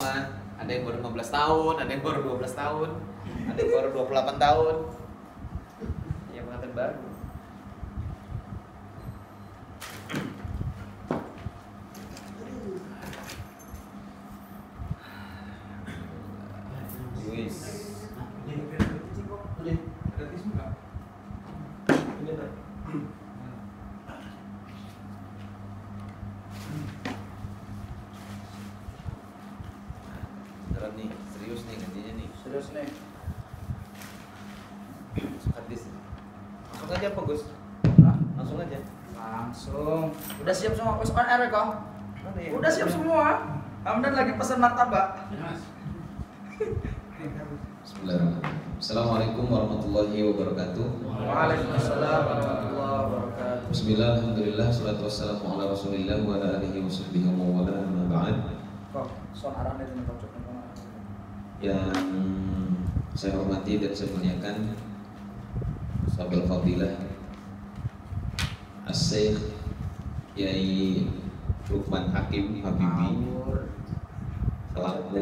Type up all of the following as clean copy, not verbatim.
Ada yang baru 15 tahun, ada yang baru 12 tahun, ada yang baru 28 tahun. Ya pengantin baru. Beneran nih, serius nih gantinya nih. Serius nih. Hadis. Langsung aja apa Gus? Hah? Langsung aja. Langsung. Udah siap semua? Wes on air kok? Udah siap semua. Hamdan lagi pesan martabak. Bismillahirrahmanirrahim. Assalamualaikum warahmatullahi wabarakatuh. Waalaikumsalam warahmatullahi wabarakatuh. Bismillah, alhamdulillah, salatu wassalamu ala rasulillah wa ala alihi wa sahbihi wa mawala amma ba'd. Kok son arang dari tempat cocok Yang saya hormati dan saya muliakan sahabat fadilah As-Syekh Yai Lukman Hakim Habibi selaku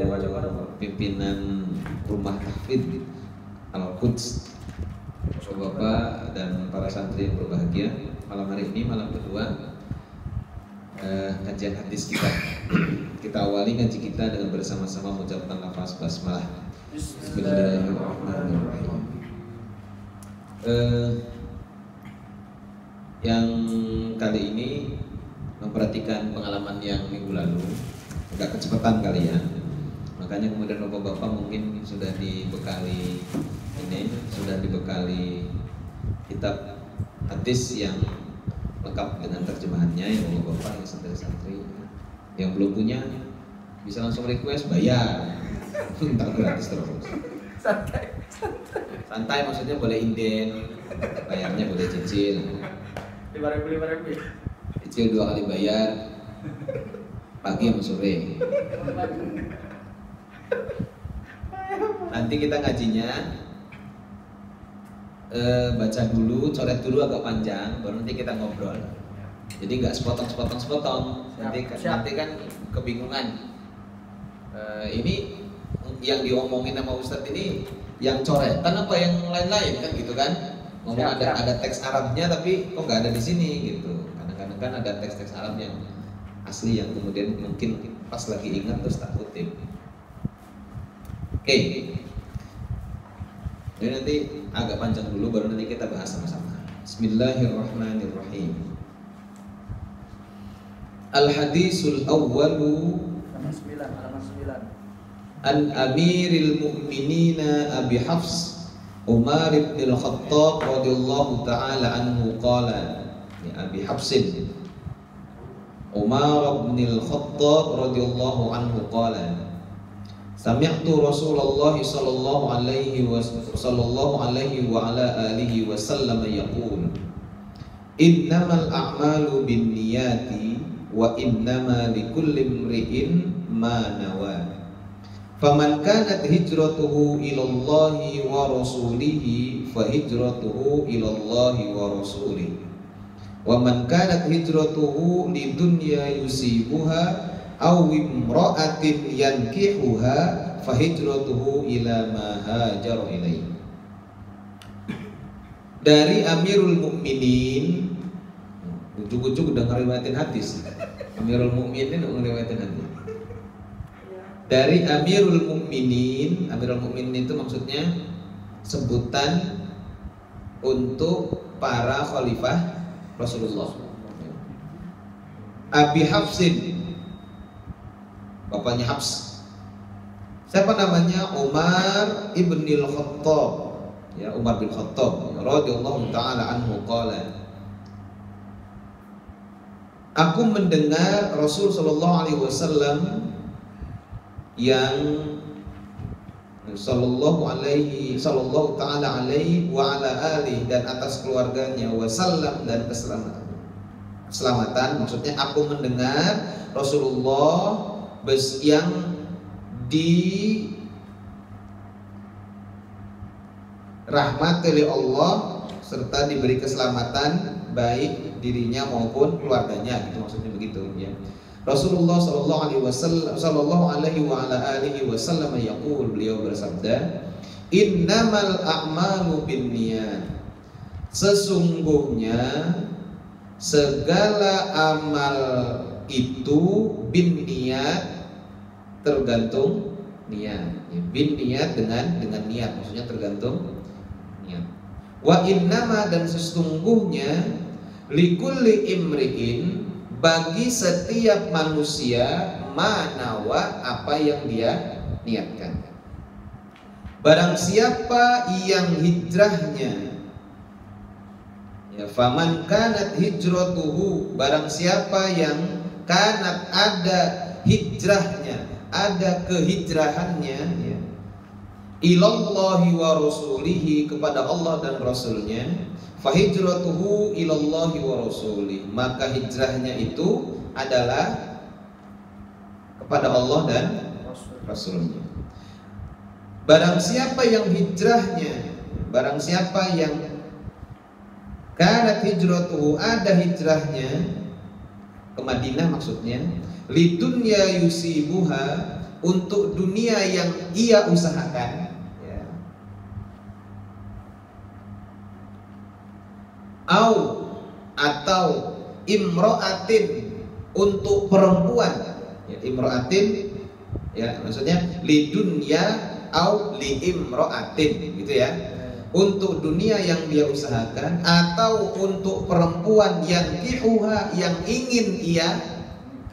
pimpinan Rumah Tahfidz Al-Quds, Bapak dan para santri yang berbahagia. Malam hari ini malam kedua kajian hadis kita. Kita awali ngaji kita dengan bersama-sama mengucapkan lafaz basmalah. Bismillahirrahmanirrahim. Yang kali ini memperhatikan pengalaman yang minggu lalu, agak kecepatan kali ya. Makanya kemudian bapak-bapak mungkin sudah dibekali kitab hadis yang lengkap dengan terjemahannya ya bapak-bapak, yang santri-santri. Yang belum punya bisa langsung request, bayar. Entar gratis terus. Santai maksudnya boleh inden, bayarnya boleh cicil. 5.000. Cicil 2 kali bayar, pagi sama sore. Nanti kita ngajinya baca dulu, coret dulu agak panjang, baru nanti kita ngobrol. Jadi nggak sepotong. Nanti kan kebingungan. Ini yang diomongin sama Ustadz ini yang coretan apa yang lain-lain kan gitu kan? Ngomong ada teks Arabnya tapi kok nggak ada di sini gitu. Kadang-kadang kan ada teks-teks Arab yang asli yang kemudian mungkin pas lagi ingat terus tak kutip. Oke. Jadi nanti agak panjang dulu baru nanti kita bahas sama-sama. Bismillahirrahmanirrahim. Al-hadisul awwalu Halaman 9. An Amiril Mu'minina Abi Hafs Umar ibn al-Khattab radhiyallahu ta'ala anhu qala. Ya, Abi Hafsin Umar ibn al-Khattab radhiyallahu anhu qala. Sami'tu Rasulullah sallallahu alaihi wa ala alihi wasallam yaqul innamal a'malu binniyati wa innama likulli imri'in ma nawa. Faman kanat hijratuhu ilallahi wa rasulihi fa hijratuhu ilallahi wa rasulihi. Wa man kanat hijratuhu lidunya yusibuha aw imra'atin yankihuha fa hijratuhu ila ma hajara ilaihi. Dari Amirul Mukminin, ujug-ujug udah ngeriwayatin hadis. Amirul Mukminin ngeriwayatin hadis. Dari Amirul Mukminin itu maksudnya sebutan untuk para khalifah Rasulullah. Abi Hafsin, bapaknya Hafs. Siapa namanya? Umar ibn al-Khattab. Ya, Umar bin Khattab radhiyallahu taala anhu qala. Aku mendengar Rasul sallallahu alaihi wasallam yang sallallahu taala alaihi wa ala alihi dan atas keluarganya wasallam dan keselamatan. Maksudnya aku mendengar Rasulullah yang dirahmati oleh Allah serta diberi keselamatan baik dirinya maupun keluarganya, gitu maksudnya begitu ya. Rasulullah sallallahu alaihi wasallam yaqul, beliau bersabda, innamal a'malu binniyat, sesungguhnya segala amal itu binniyat, tergantung niat. Binniyat dengan niat, maksudnya tergantung niat. Wa innama, dan sesungguhnya likulli imri'in, bagi setiap manusia, manawa, apa yang dia niatkan. Barang siapa yang hijrahnya, ya, faman kanat hijratuhu, barang siapa yang kanat ada hijrahnya, ada kehijrahannya, ya, ilallahi wa rasulihi, kepada Allah dan Rasulnya, fahijratuhu ilallahi wa rasulih, maka hijrahnya itu adalah kepada Allah dan Rasulnya. Barang siapa yang hijrahnya, barang siapa yang kanat hijratuhu, ada hijrahnya ke Madinah, maksudnya lidunya yusibuha, untuk dunia yang ia usahakan, atau imro'atin, untuk perempuan, ya, imro'atin, ya, maksudnya lidunya au li imro'atin, gitu ya, untuk dunia yang dia usahakan, atau untuk perempuan yang kihuha, yang ingin ia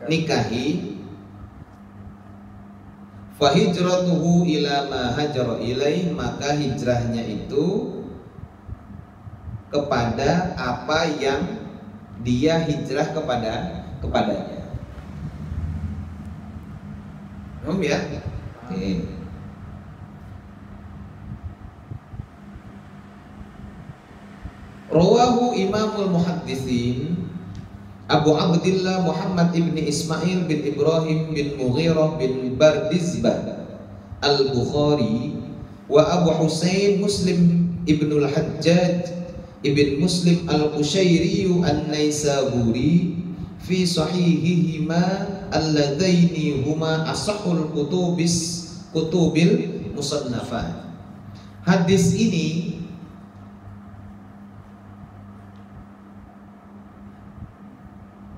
nikahi, fahijratuhu ila ma hajara ilaih, maka hijrahnya itu kepada apa yang dia hijrah kepadanya. Ya? Okay. Rawahu Imamul Muhaddisin Abu Abdillah Muhammad ibn Ismail bin Ibrahim bin Mughirah bin Bardizbah Al-Bukhari wa Abu Husain Muslim ibn Al-Hajjaj ibn Muslim Al-Qushairi An-Naisaburi fi sahihihima alladzaini huma asahul kutubil musannafah. Hadis ini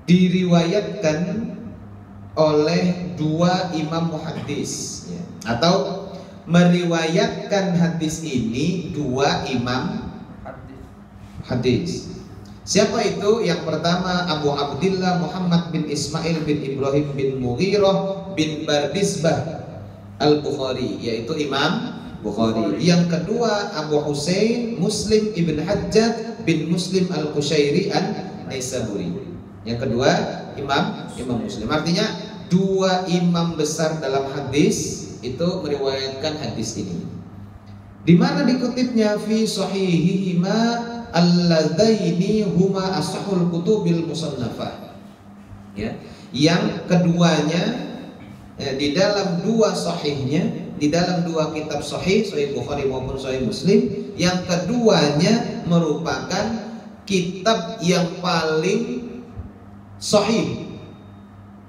diriwayatkan oleh dua imam muhaddis, ya, atau meriwayatkan hadis ini dua imam hadis. Siapa itu? Yang pertama Abu Abdillah Muhammad bin Ismail bin Ibrahim bin Mughirah bin Bardizbah Al-Bukhari, yaitu Imam Bukhari. Yang kedua Abu Husain Muslim ibn Hajjaj bin Muslim Al-Qushairi An-Naisaburi. Yang kedua Imam Muslim. Artinya dua imam besar dalam hadis itu meriwayatkan hadis ini. Di mana dikutipnya? Fi sahihihima alladzaini huma ashahul kutubil musannafah, ya, yang keduanya, ya, di dalam dua sahihnya, di dalam dua kitab sahih, Sahih Bukhari maupun Sahih Muslim, yang keduanya merupakan kitab yang paling sahih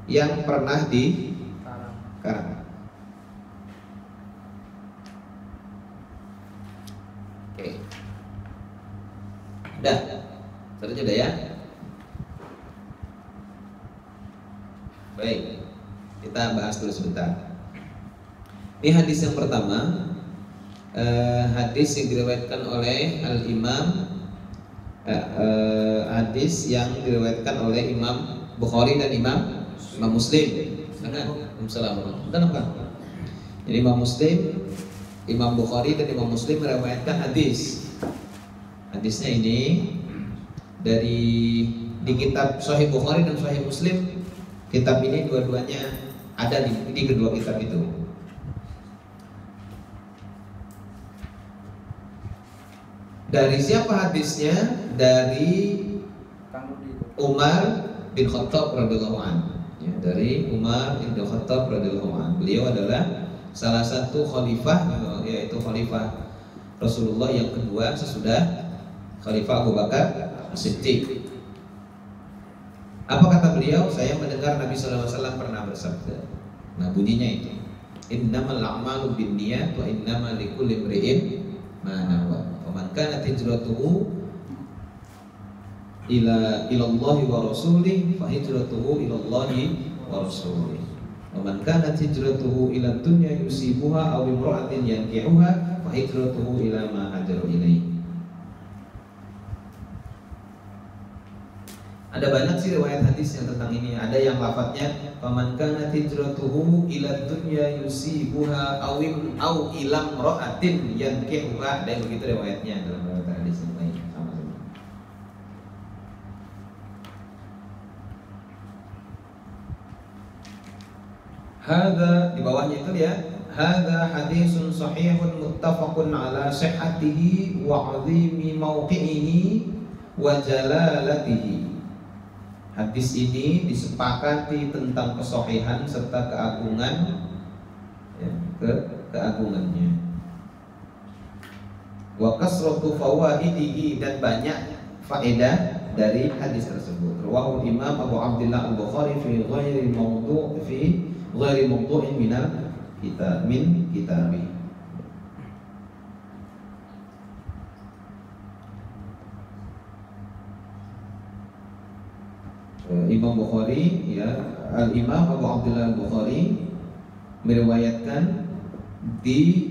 yang pernah dikarang. Oke. Udah, seterusnya udah ya. Baik, kita bahas dulu sebentar. Ini hadis yang pertama, hadis yang diriwayatkan oleh Al-Imam, hadis yang diriwayatkan oleh Imam Bukhari dan Imam Muslim. Assalamualaikum. Jadi Imam Muslim, Imam Bukhari dan Imam Muslim meriwayatkan hadis. Hadisnya ini di kitab Sahih Bukhari dan Sahih Muslim. Kitab ini dua-duanya ada di kedua kitab itu. Dari siapa hadisnya? Dari Umar bin Khattab radhiyallahu anhu. Ya, dari Umar bin Khattab radhiyallahu anhu. Beliau adalah salah satu khalifah, yaitu khalifah Rasulullah yang kedua sesudah Khalifah Abu Bakar Siddiq. Apa kata beliau? Saya mendengar Nabi SAW pernah bersabda. Nah, bunyinya itu. Innamal a'malu binniyat wa innamal likulli imri'in ma nawa. Faman kanat hijratuhu ila Allahi wa rasulih fa hijratuhu ila Allahi wa rasulih. Faman kanat hijratuhu ila dunya yusibuha aw imra'atin yankihuha fa hijratuhu ila ma hajara ilaihi. Ada banyak sih riwayat hadis yang tentang ini. Ada yang lafadznya faman kanat hijratuhu ila dunya yusibuha aw ila imra'atin yankihuha. Ada yang begitu riwayatnya dalam riwayat hadis yang lain sama-sama. Hadza di bawahnya itu ya. Hadza hadisun sahihun muttafaqun ala sihhatihi wa 'azimi mawqi'ihi wa jalalatihi. Hadis ini disepakati tentang kesohihan serta keagungan, ya, keagungannya. Wa kasratu fawaidihi, dan banyak faedah dari hadis tersebut. Rawahu Imam Abu Abdullah Al-Bukhari fi ghairi mawdu'in min kitabih. Imam Bukhari, ya, Al-Imam Abu Abdullah Al-Bukhari meriwayatkan di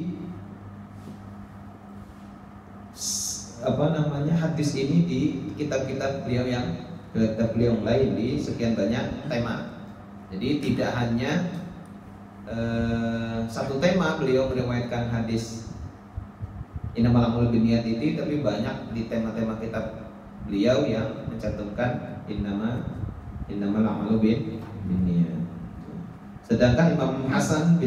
hadis ini di kitab-kitab beliau yang lain di sekian banyak tema. Jadi tidak hanya satu tema beliau meriwayatkan hadis Innamal a'malu binniyat itu, tapi banyak di tema-tema kitab beliau yang mencantumkan innamal a'malu binniyat. Sedangkan Imam Hasan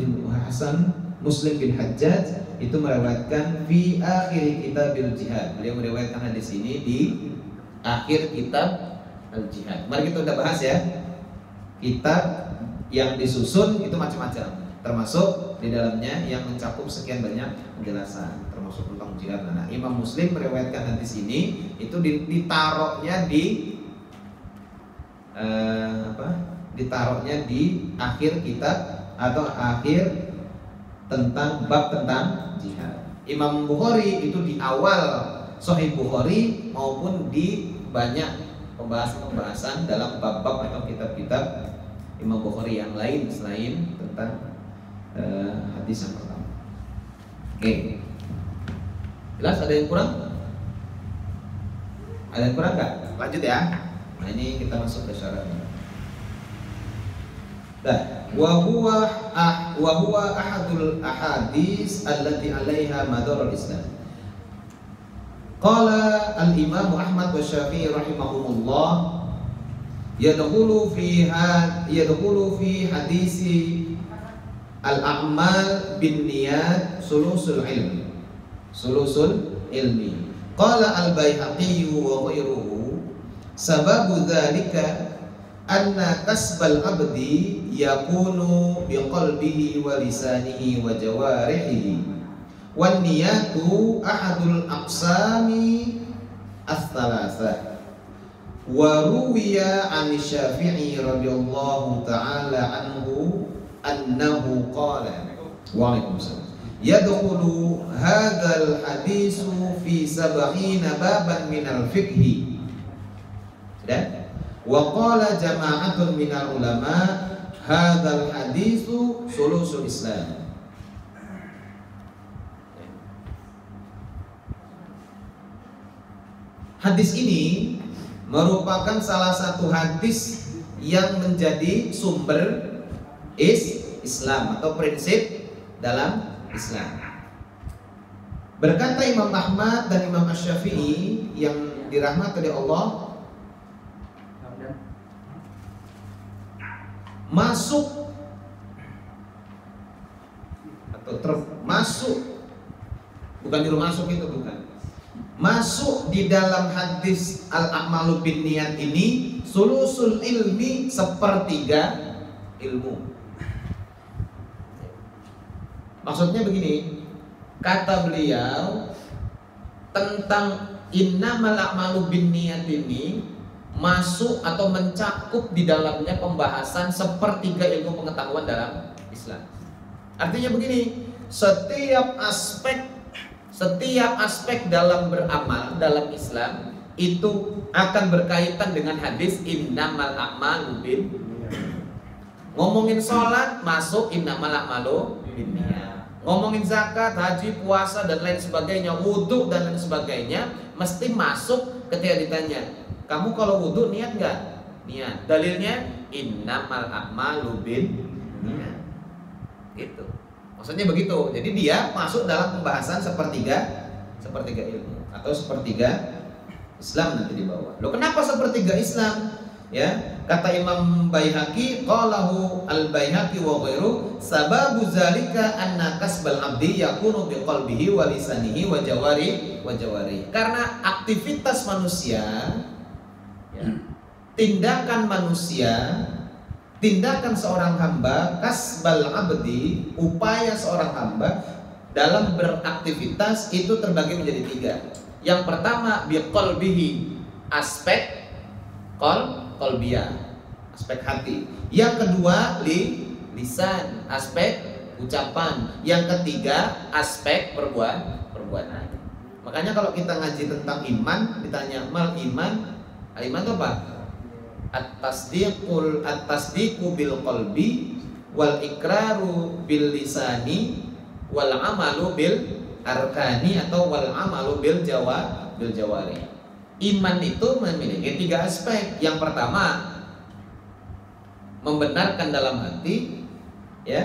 Muslim bin Hajjaj itu meriwayatkan fi akhir kitabil jihad. Beliau meriwayatkan hadis ini di akhir kitab al-jihad. Mari kita udah bahas ya. Kitab yang disusun itu macam-macam, termasuk di dalamnya yang mencakup sekian banyak penjelasan, termasuk tentang jihad. Nah, Imam Muslim meriwayatkan hadis ini itu ditaruhnya di akhir kitab atau akhir tentang bab tentang jihad. Imam Bukhari itu di awal Sahih Bukhari maupun di banyak pembahasan dalam bab-bab atau kitab-kitab Imam Bukhari yang lain selain tentang hadis yang pertama. Oke. Jelas ada yang kurang? Ada yang kurang nggak? Lanjut ya. Nah, ini kita masuk ke syaratnya. Wa huwa ahadul ahadis allati 'alaiha madarul Islam. Qala al-Imam Ahmad wa Syafi'i rahimahumullah yadkhulu fi hadisi al-a'mal binniyat sulusul ilmi. Qala al-Baihaqi wa ghairuhu sababu dzalika anna kasbal abdi yakunu biqalbihi wa lisanihi wa jawarihi wan niyatu ahadul aqsami ats-tsalatsah. Wa ruwiya 'an Syafi'i radhiyallahu ta'ala anhu annahu qala waalaikumsalam yadkhulu hadzal hadisu fi 70 baban minal fiqhi. Sudah? Wa qala jama'atun minal ulama hadzal hadisu sulusul Islam. Hadis ini merupakan salah satu hadis yang menjadi sumber Islam atau prinsip dalam Islam. Berkata Imam Ahmad dan Imam Asy-Syafi'i yang dirahmati oleh Allah, masuk atau termasuk, bukan juru masuk itu, bukan, masuk di dalam hadis al-a'malu binniyat ini sulusul ilmi, sepertiga ilmu. Maksudnya begini, kata beliau tentang innamal a'malu binniyat ini masuk atau mencakup di dalamnya pembahasan sepertiga ilmu pengetahuan dalam Islam. Artinya begini, setiap aspek dalam beramal dalam Islam itu akan berkaitan dengan hadis innamal a'malu bin. Ngomongin sholat masuk innamal a'malu binniyat. Ngomongin zakat, haji, puasa dan lain sebagainya, wudhu dan lain sebagainya, mesti masuk ketika ditanya, kamu kalau wudhu niat nggak? Niat. Dalilnya innamal a'malu binniyat. Gitu. Maksudnya begitu. Jadi dia masuk dalam pembahasan sepertiga ilmu atau sepertiga Islam nanti di bawah. Loh, kenapa sepertiga Islam? Ya, kata Imam Baihaqi, qalahu al-Baihaqi wa ghairu, sababu zalika anna kasbal abdi yakunu biqalbihi wa lisanihi wa jawari. Karena aktivitas manusia, ya, tindakan manusia, tindakan seorang hamba, kasbal abdi, upaya seorang hamba dalam beraktivitas itu terbagi menjadi 3. Yang pertama biqalbihi, aspek qalbiyah, aspek hati. Yang kedua lisan, aspek ucapan. Yang ketiga aspek perbuatan. Makanya kalau kita ngaji tentang iman, ditanya mal iman, iman itu apa? At-tasdiqu bil qalbi wal ikraru bil lisani wal amalu bil arkani atau wal amalu bil jawari. Iman itu memiliki 3 aspek. Yang pertama, membenarkan dalam hati, ya,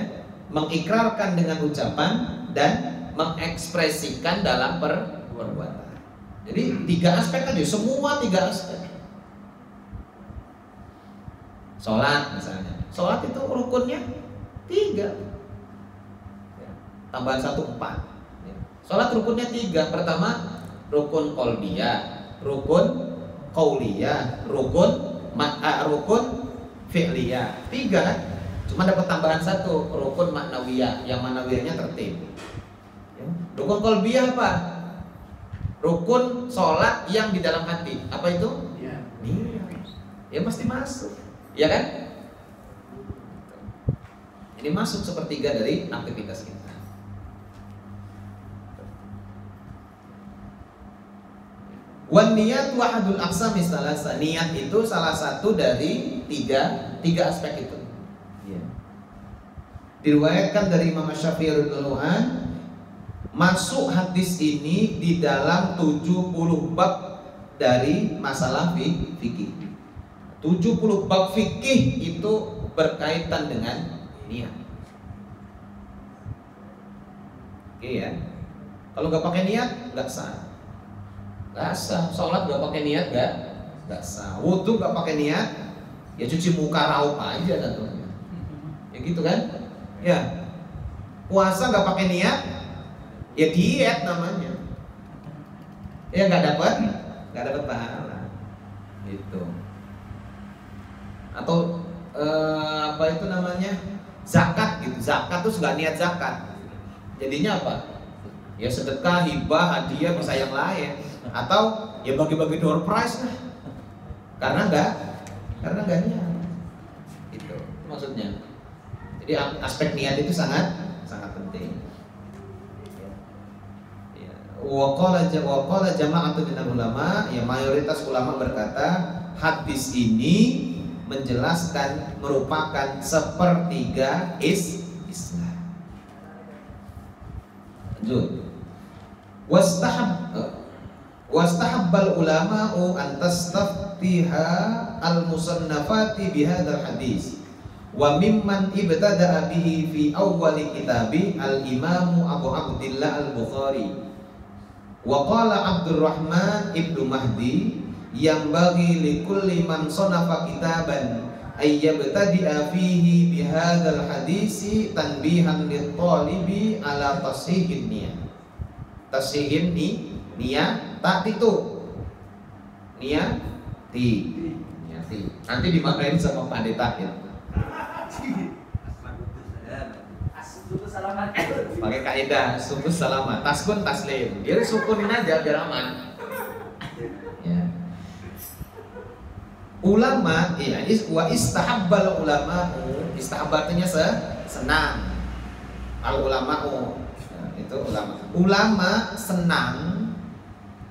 mengikrarkan dengan ucapan dan mengekspresikan dalam perbuatan. Jadi 3 aspek tadi, semua 3 aspek. Sholat misalnya, sholat itu rukunnya 3, tambahan 1 4. Sholat rukunnya 3. Pertama rukun qalbiyah, rukun qauliyah, rukun fi'liyah. 3 kan? Cuma dapat tambahan 1, rukun maknawiyah. Yang maknawiyahnya tertib. Ya. Rukun qalbiyah apa? Rukun sholat yang di dalam hati. Apa itu? Iya. Ya pasti masuk. Ya kan? Ini masuk sepertiga dari aktivitas kita. Wan niyat wahadul aqsam istalasa. Niat itu salah satu dari tiga aspek itu. Ya. Diriwayatkan dari Imam Syafi'i radhiyallahu an, masuk hadis ini di dalam 70 bab dari masalah fikih. 70 bab fikih itu berkaitan dengan niat. Oke ya. Kalau nggak pakai niat nggak sah. Gak sah, sholat gak pakai niat gak sah, wudhu gak pakai niat, ya cuci muka raup aja tentunya. Ya gitu kan? Ya. Puasa gak pakai niat, ya diet namanya. Ya gak dapat pahala. Gitu. Atau apa itu namanya? Zakat gitu. Zakat tuh gak niat zakat. Jadinya apa? Ya sedekah, hibah, hadiah bisa yang lain. Atau ya bagi-bagi door prize lah, karena nggak niat. Itu maksudnya. Jadi aspek niat itu sangat penting. Waqala jama'atun minal ulama, ya mayoritas ulama berkata hadis ini menjelaskan merupakan sepertiga Islam. Lanjut. Wastahabbal ulama'u an tastaftiha al-musannafati bihadzal hadis wa mimman ibtada'a bihi fi awwali kitabi al-imamu Abu Abdillah al-Bukhari wa qala Abdurrahman ibnu Mahdi yanbaghi likulli man sanafa kitaban ay yabtadi'a fihi bihadzal hadisi tanbihan lit-talibi ala tashihin niyah. Tashihin niat itu niati. Nanti dimarahin sama pendeta ya. Pakai kaidah sukun salamat, taskun taslim. Dia sukunin aja biar aman. Ya. ulama, ya, wa istahabbal ulama, istahabba artinya senang. Al ulama'u, itu ulama. Ulama senang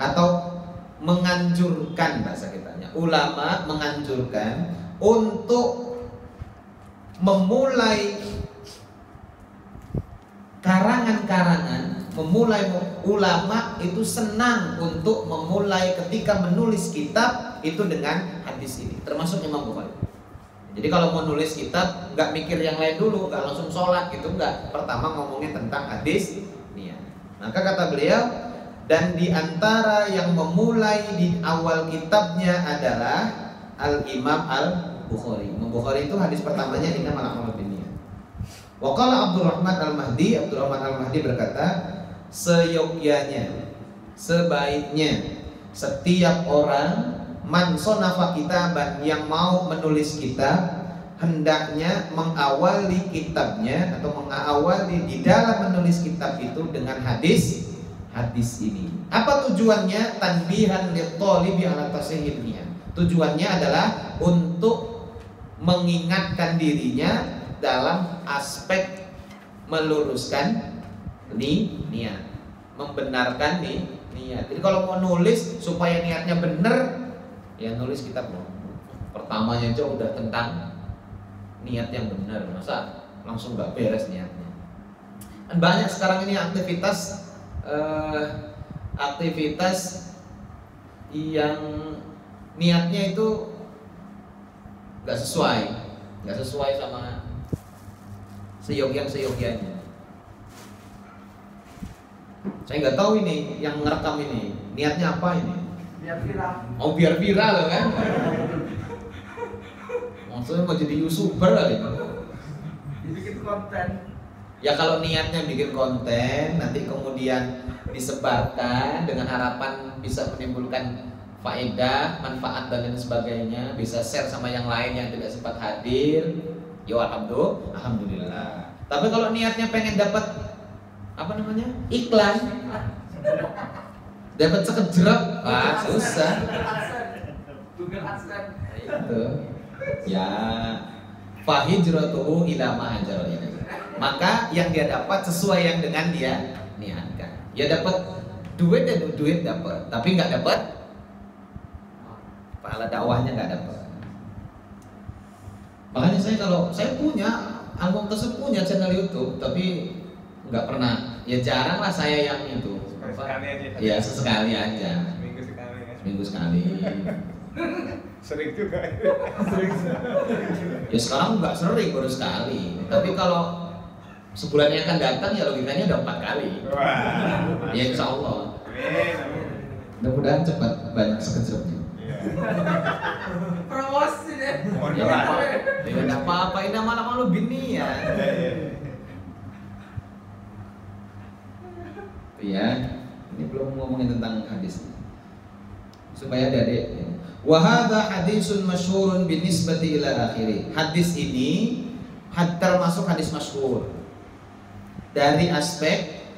atau menganjurkan, bahasa kitanya. Ulama menganjurkan untuk memulai karangan-karangan, ulama itu senang untuk memulai ketika menulis kitab itu dengan hadis ini, termasuk Imam Bukhari. Jadi kalau mau nulis kitab nggak mikir yang lain dulu, nggak langsung sholat gitu, nggak. Pertama ngomongin tentang hadis niat. Maka kata beliau, dan di antara yang memulai di awal kitabnya adalah Al-Imam Al-Bukhari. Imam Bukhari itu hadis pertamanya innamal a'malu binniyat. Wa qala Abdurrahman Al-Mahdi berkata, seyogyanya, sebaiknya setiap orang man sonafa kitaban, yang mau menulis kitab, hendaknya mengawali kitabnya atau mengawali di dalam menulis kitab itu dengan hadis ini. Apa tujuannya? Tanbihan lit-thalibi ala tasihhihnya. Tujuannya adalah untuk mengingatkan dirinya dalam aspek meluruskan niat, membenarkan niat. Jadi kalau mau nulis supaya niatnya benar, ya nulis kitab loh. Pertamanya aja udah tentang niat yang benar, masa langsung nggak beres niatnya. Dan banyak sekarang ini aktivitas yang niatnya itu nggak sesuai sama seyogyanya. Saya nggak tahu ini yang ngerekam ini niatnya apa ini. Biar viral. Oh, biar viral kan? Maksudnya mau jadi YouTuber kali. Dibikin konten. Ya kalau niatnya bikin konten, nanti kemudian disebarkan dengan harapan bisa menimbulkan faedah, manfaat dan lain sebagainya, bisa share sama yang lain yang tidak sempat hadir. Ya alhamdulillah. Tapi kalau niatnya pengen dapat iklan, dapat sekejap, susah. Google AdSense. Itu. Ya, fahijratuhu ila ma hajara ilaihi. Maka yang dia dapat sesuai yang dengan dia niatkan. Ya dapat duit dapat, tapi nggak dapat pahala dakwahnya, nggak dapat. Makanya saya punya album tersebut, punya channel YouTube, tapi nggak pernah, ya jarang lah saya yang itu. Sekali aja. Ya sesekali aja. Seminggu sekali. Sering juga. Ya sekarang nggak sering, baru sekali. Tapi kalau sebulan yang akan datang ya logikanya udah 4 kali. Wah. Ya insya Allah. Amin. Mudah-mudahan cepat banyak sekejapnya. Promosi deh. Ya nggak apa-apa, ini nama-nama lu bini ya. Ya, ini belum ngomongin tentang hadis. Supaya adik-adik ya. Wa hadza hadisun masyhurun binisbati ila akhiri. Hadis ini termasuk hadis masyhur dari aspek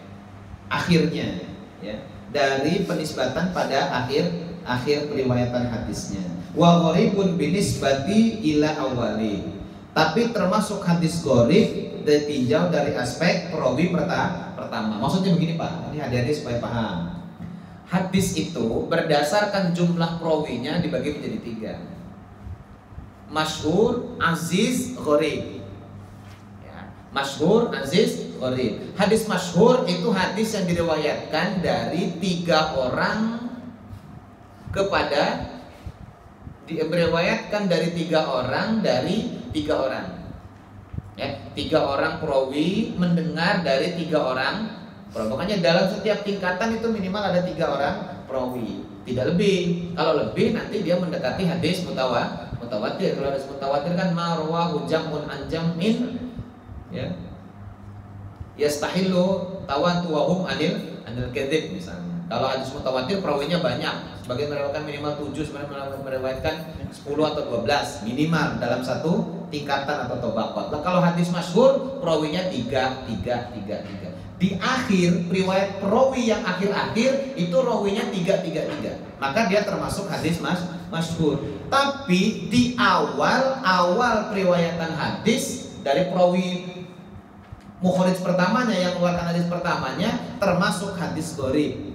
akhirnya, ya, dari penisbatan pada akhir periwayatan hadisnya. Wa gharibun binisbati ila awali. Tapi termasuk hadis gharib ditinjau dari aspek perawi pertama. Maksudnya begini Pak, ini adik-adik supaya paham. Hadis itu berdasarkan jumlah perawinya dibagi menjadi 3. Masyhur, aziz, gharib. Ya, masyhur, aziz, gharib. Hadis masyhur itu hadis yang diriwayatkan dari 3 orang meriwayatkan dari 3 orang dari 3 orang. Ya, 3 orang perawi mendengar dari 3 orang perawi. Makanya dalam setiap tingkatan itu minimal ada 3 orang perawi, tidak lebih. Kalau lebih nanti dia mendekati hadis mutawatir. Kalau hadis mutawatir kan marwahu jam'un an jam'in, ya, yastahillu tawatuhum anil kadzib misalnya. Kalau hadis mutawatir perawinya banyak. Sebagian meriwayatkan minimal 7, sebagian meriwayatkan 10 atau 12 minimal dalam satu tingkatan atau tobaqat. Nah, kalau hadis masyhur perawinya 3. Di akhir riwayat perawi yang akhir-akhir itu rawinya 3. Maka dia termasuk hadis masyhur. Tapi di awal periwayatan hadis dari perawi mukhrij pertamanya yang mengeluarkan hadis pertamanya termasuk hadis gharib.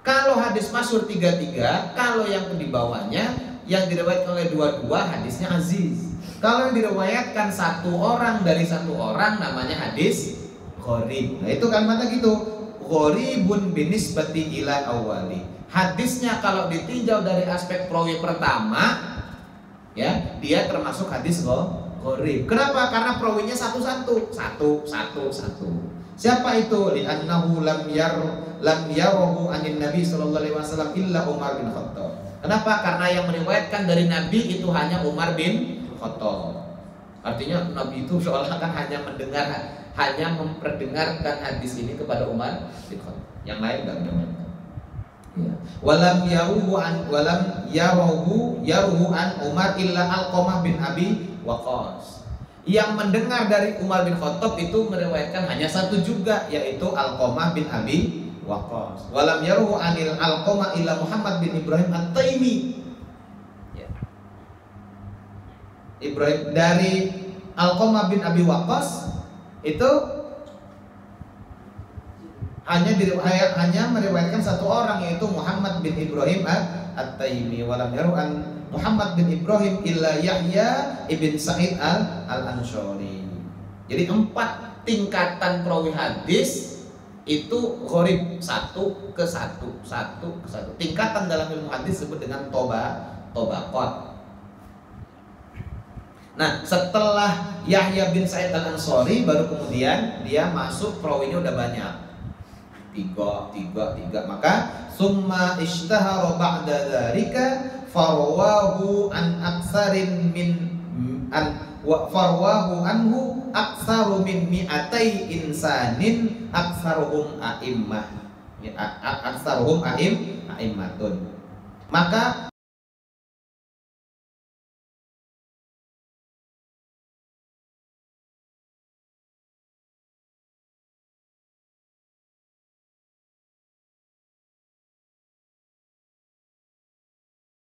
Kalau hadis masyhur 3, kalau yang di bawahnya yang diriwayatkan oleh dua-dua hadisnya aziz. Kalau yang diriwayatkan satu orang dari satu orang namanya hadis gharib. Nah, itu kalimatnya gitu. Gharibun binisbati ila awali. Hadisnya kalau ditinjau dari aspek perawi pertama, ya, dia termasuk hadis gharib. Kenapa? Karena perawinya satu. Siapa itu? Li'annahu lam yarahu anin Nabi sallallahu alaihi wasallam illa Umar bin Khattab. Kenapa? Karena yang meriwayatkan dari Nabi itu hanya Umar bin Khattab. Artinya Nabi itu seolah-olah hanya memperdengarkan hadis ini kepada Umar bin Khattab. Yang lain enggak mendengar. Ya. Walam yaruhu an Umar illa Alqamah bin Abi Waqqas. Yang mendengar dari Umar bin Khattab itu meriwayatkan hanya satu juga, yaitu Alqamah bin Abi Waqqas. Walam yaruhu anil Alqamah illa Muhammad bin Ibrahim At-Taimi. Ya. Ibrahim dari Alqamah bin Abi Waqqas itu hanya meriwayatkan satu orang, yaitu Muhammad bin Ibrahim At-Taimi. Walam yaruhu an Muhammad bin Ibrahim illa Yahya ibn Sa'id al-Anshari. Jadi 4 tingkatan perawi hadis itu gharib, satu ke satu. Tingkatan dalam ilmu hadis disebut dengan tobaqat. Nah, setelah Yahya bin Sa'id al-Anshari baru kemudian dia masuk perawinya udah banyak. 3. Maka summa ishtahara ba'da dzalika farwahu an aksarin min farwahu anhu aksaru min mi'atai insanin aksaruhum a'immah. Aksaruhum a'immatun. Maka